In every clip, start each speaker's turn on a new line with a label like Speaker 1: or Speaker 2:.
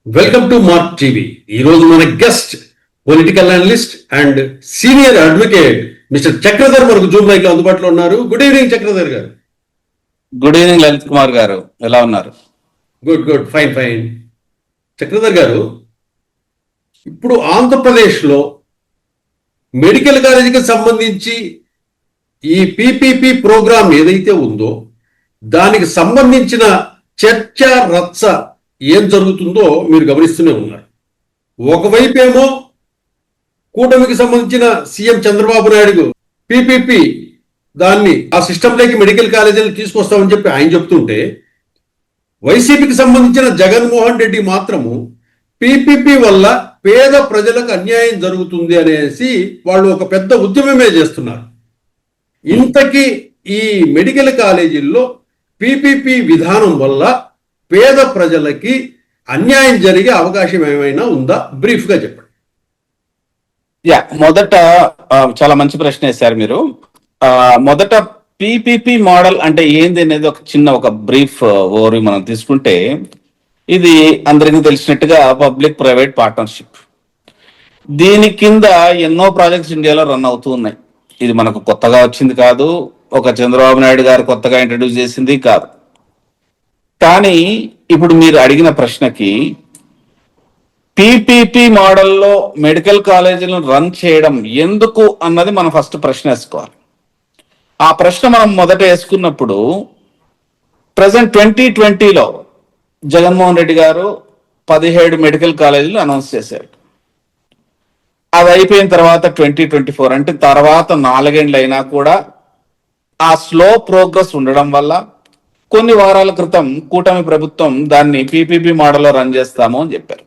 Speaker 1: Welcome to mark TV. ఈరోజు మన guest political analyst and senior advocate mister Chakradhar మనకు Zoom live లో అందుబాటులో ఉన్నారు. గుడ్ ఈవినింగ్ చక్రధర్ గారు.
Speaker 2: గుడ్ ఈవినింగ్ లలిత్ కుమార్ గారు, ఎలా ఉన్నారు?
Speaker 1: Good good fine fine. Chakradhar గారు, ఇప్పుడు ఆంధ్రప్రదేశ్లో మెడికల్ కాలేజీకి సంబంధించి ఈ పీపీపీ ప్రోగ్రాం ఏదైతే ఉందో దానికి సంబంధించిన చర్చ రచ్చ ఏం జరుగుతుందో మీరు గమనిస్తూనే ఉన్నారు. ఒకవైపేమో కూటమికి సంబంధించిన సీఎం చంద్రబాబు నాయుడు పీపీపీ దాన్ని ఆ సిస్టంలోకి మెడికల్ కాలేజీలు తీసుకొస్తామని చెప్పి ఆయన చెప్తుంటే, వైసీపీకి సంబంధించిన జగన్మోహన్ రెడ్డి మాత్రము పీపీపీ వల్ల పేద ప్రజలకు అన్యాయం జరుగుతుంది అనేసి వాళ్ళు ఒక పెద్ద ఉద్యమమే చేస్తున్నారు. ఇంతకీ ఈ మెడికల్ కాలేజీల్లో పీపీపీ విధానం వల్ల పేద ప్రజలకి అన్యాయం జరిగే అవకాశం ఏమైనా ఉందా? బ్రీఫ్ గా చెప్పండి.
Speaker 2: మొదట చాలా మంచి ప్రశ్న వేశారు మీరు. మొదట పీపీపీ మోడల్ అంటే ఏంది అనేది ఒక బ్రీఫ్ ఓవర్ మనం తీసుకుంటే, ఇది అందరికీ తెలిసినట్టుగా పబ్లిక్ ప్రైవేట్ పార్ట్నర్షిప్. దీని కింద ఎన్నో ప్రాజెక్ట్స్ ఇండియాలో రన్ అవుతూ ఉన్నాయి. ఇది మనకు కొత్తగా వచ్చింది కాదు, ఒక చంద్రబాబు నాయుడు గారు కొత్తగా ఇంట్రడ్యూస్ చేసింది కాదు. కానీ ఇప్పుడు మీరు అడిగిన ప్రశ్నకి, పీపీపీ మోడల్లో మెడికల్ కాలేజీలను రన్ చేయడం ఎందుకు అన్నది మనం ఫస్ట్ ప్రశ్న వేసుకోవాలి. ఆ ప్రశ్న మనం మొదట వేసుకున్నప్పుడు, ప్రజెంట్ 2020లో జగన్మోహన్ రెడ్డి గారు 17 మెడికల్ కాలేజీలు అనౌన్స్ చేశారు. అది అయిపోయిన తర్వాత 2024 అంటే తర్వాత 4 ఏళ్ళు అయినా కూడా ఆ స్లో ప్రోగ్రెస్ ఉండడం వల్ల కొన్ని వారాల క్రితం కూటమి ప్రభుత్వం దాన్ని పీపీపీ మోడల్లో రన్ చేస్తాము అని చెప్పారు.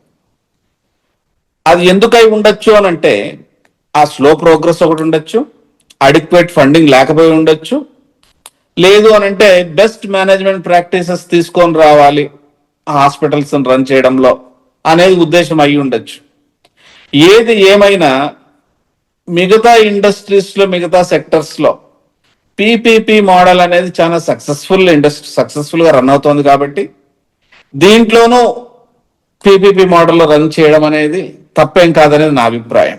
Speaker 2: అది ఎందుకై ఉండొచ్చు అని అంటే, ఆ స్లో ప్రోగ్రెస్ ఒకటి ఉండొచ్చు, అడిక్వేట్ ఫండింగ్ లేకపోయి ఉండొచ్చు, లేదు అని అంటే బెస్ట్ మేనేజ్మెంట్ ప్రాక్టీసెస్ తీసుకొని రావాలి హాస్పిటల్స్ రన్ చేయడంలో అనేది ఉద్దేశం అయి ఉండొచ్చు. ఏది ఏమైనా మిగతా ఇండస్ట్రీస్లో, మిగతా సెక్టర్స్లో పీపీపీ మోడల్ అనేది చాలా సక్సెస్ఫుల్ గా రన్ అవుతోంది. కాబట్టి దీంట్లోనూ పీపీపీ మోడల్లో రన్ చేయడం అనేది తప్పేం కాదనేది నా అభిప్రాయం.